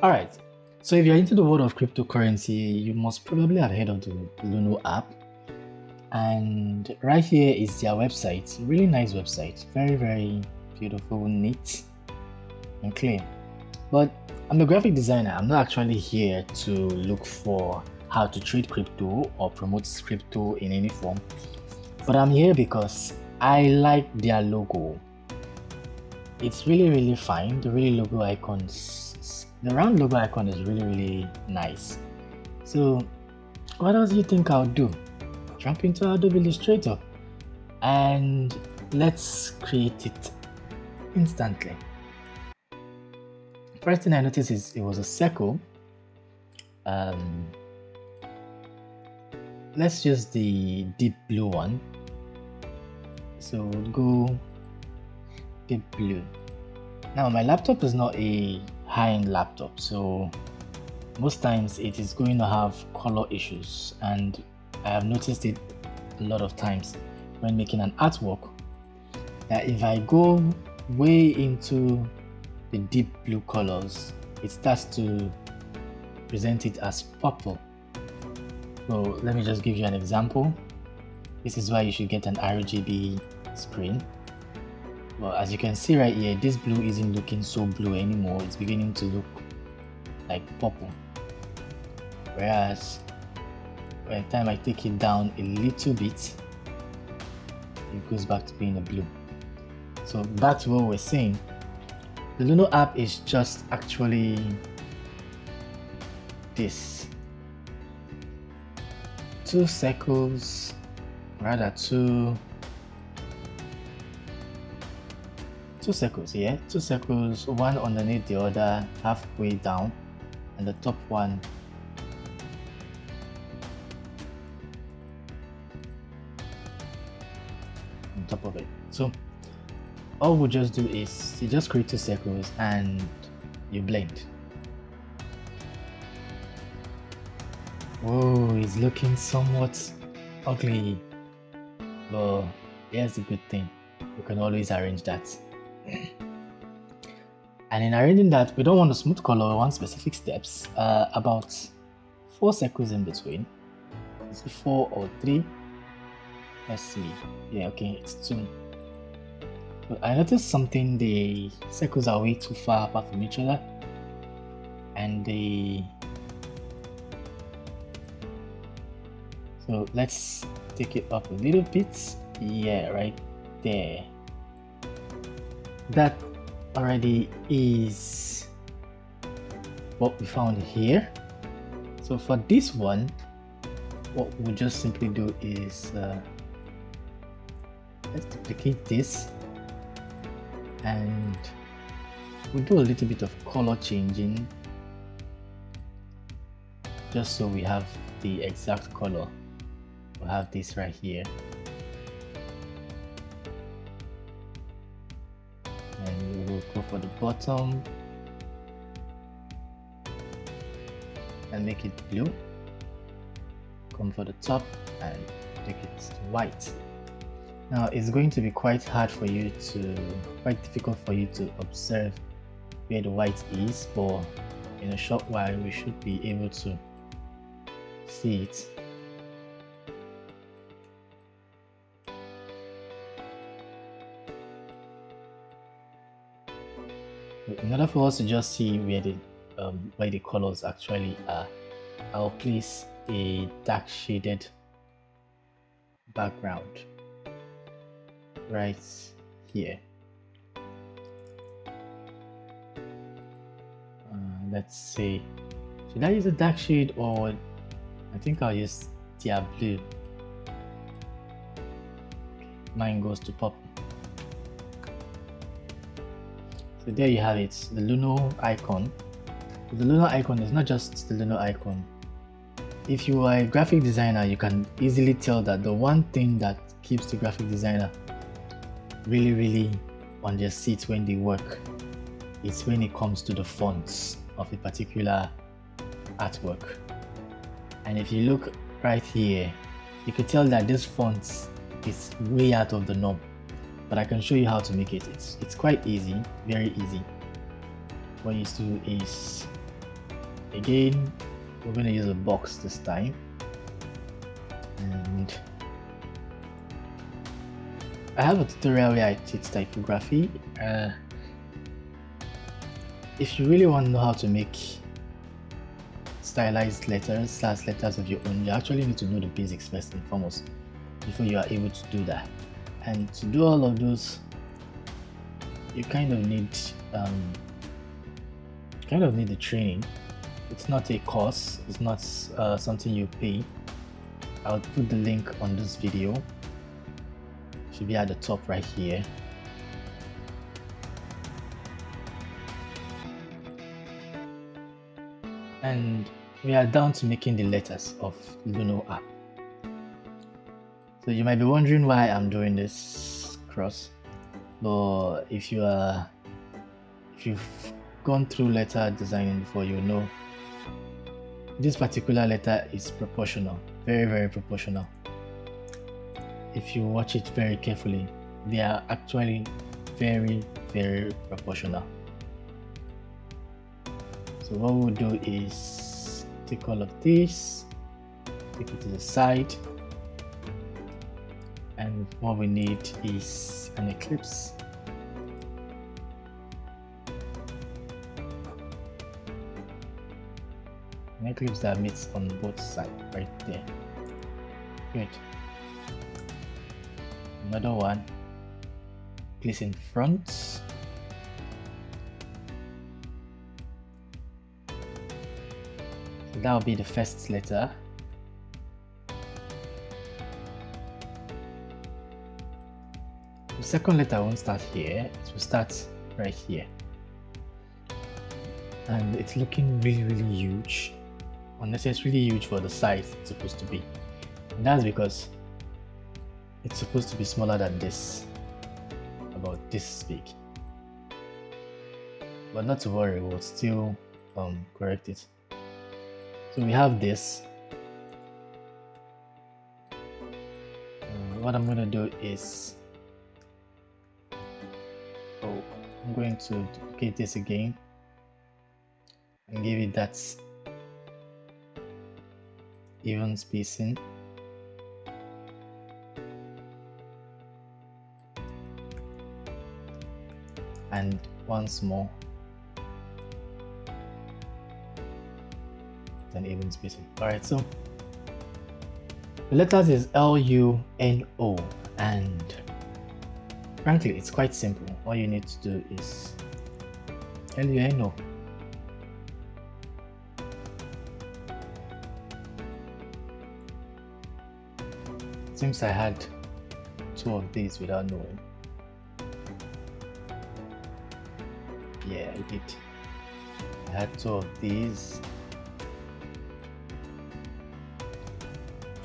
All right. So if you're into the world of cryptocurrency, you must probably have heard of the Luno app. And right here is their website. Really nice website. Very, very beautiful, neat, and clean. But I'm a graphic designer. I'm not actually here to look for how to trade crypto or promote crypto in any form. But I'm here because I like their logo. It's really, really fine. The round logo icon is really, really nice. So what else do you think I'll do? Jump into Adobe Illustrator and let's create it instantly. First thing I noticed is it was a circle. Let's use the deep blue one. So we'll go deep blue. Now my laptop is not a high-end laptop, so most times it is going to have color issues, and I have noticed it a lot of times when making an artwork that if I go way into the deep blue colors, it starts to present it as purple. So let me just give you an example. This is why you should get an RGB screen. Well, as you can see right here, this blue isn't looking so blue anymore. It's beginning to look like purple. Whereas by the time I take it down a little bit, it goes back to being a blue. So back to what we're saying, the Luno app is just actually this. Two circles, rather two circles here, two circles, one underneath the other, halfway down, and the top one on top of it. So all we just do is you just create two circles and you blend. Whoa, it's looking somewhat ugly, but here's the good thing, you can always arrange that. And in arranging that, we don't want a smooth color, we want specific steps, about 4 circles in between. Is it 4 or 3? Let's see. Yeah, okay, it's 2. But I noticed something, the circles are way too far apart from each other, and so let's take it up a little bit. Yeah, right there. That already is what we found here. So for this one, what we'll just simply do is let's duplicate this, and we'll do a little bit of color changing just so we have the exact color. We'll have this right here, and we will go for the bottom and make it blue. Come for the top and make it white. Now it's going to be quite difficult for you to observe where the white is, but in a short while we should be able to see it. In order for us to just see where the colors actually are, I'll place a dark shaded background right here. Let's say, should I use a dark shade, or I think I'll use their blue. Mine goes to purple. So there you have it, the Luno icon. The Luno icon is not just the Luno icon. If you are a graphic designer, you can easily tell that the one thing that keeps the graphic designer really, really on their seats when they work is when it comes to the fonts of a particular artwork. And if you look right here, you can tell that this font is way out of the norm, but I can show you how to make it. It's quite easy, very easy. What you do is Again, we're going to use a box this time, and I have a tutorial where I teach typography. If you really want to know how to make stylized letters, letters of your own, you actually need to know the basics first and foremost before you are able to do that. And to do all of those, you kind of need the training. It's not a course, it's not something you pay. I'll put the link on this video. It should be at the top right here. And we are down to making the letters of Luno app. So you might be wondering why I'm doing this cross, but if you've gone through letter designing before, you know this particular letter is proportional, very, very proportional. If you watch it very carefully, they are actually very, very proportional. So what we'll do is take all of this, take it to the side, and what we need is an ellipse. An ellipse that meets on both sides, right there. Good. Another one, place in front. So that will be the first letter. The second letter won't start here, it will start right here. And it's looking really, really huge. Unnecessarily huge for the size it's supposed to be. And that's because it's supposed to be smaller than this, about this big. But not to worry, we'll still correct it. So we have this. What I'm going to do is, I'm going to duplicate this again and give it that even spacing. And once more, an even spacing. Alright, so the letters is L-U-N-O, and frankly it's quite simple. All you need to do is L-U-N-O. Seems I had two of these without knowing. Yeah, I did. I had two of these,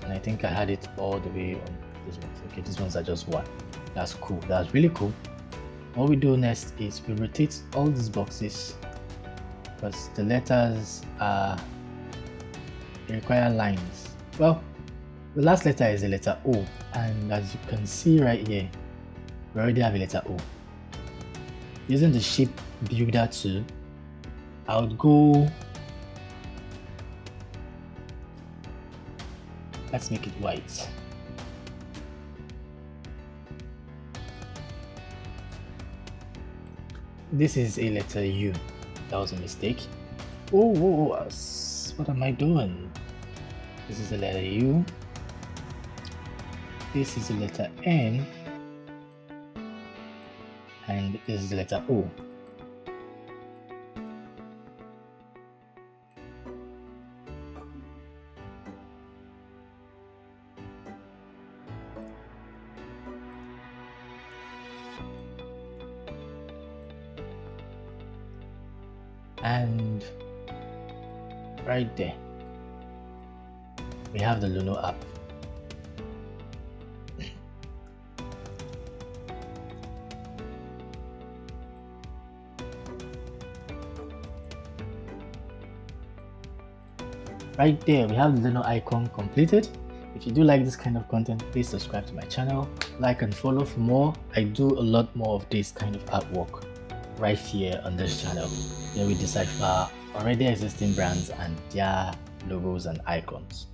and I think I had it all the way on this one. Okay, these ones are just one. That's cool. That's really cool. What we do next is we rotate all these boxes, because the letters they require lines. Well, the last letter is the letter O, and as you can see right here, we already have a letter O. Using the shape builder tool, I would go, let's make it white. This is a letter U. That was a mistake. What am I doing? This is the letter U. This is the letter N. And this is the letter O. And right there, we have the Luno app. Right there, we have the Luno icon completed. If you do like this kind of content, please subscribe to my channel, like and follow for more. I do a lot more of this kind of artwork right here on this channel. Then we decipher already existing brands and their logos and icons.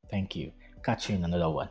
Thank you. Catch you in another one.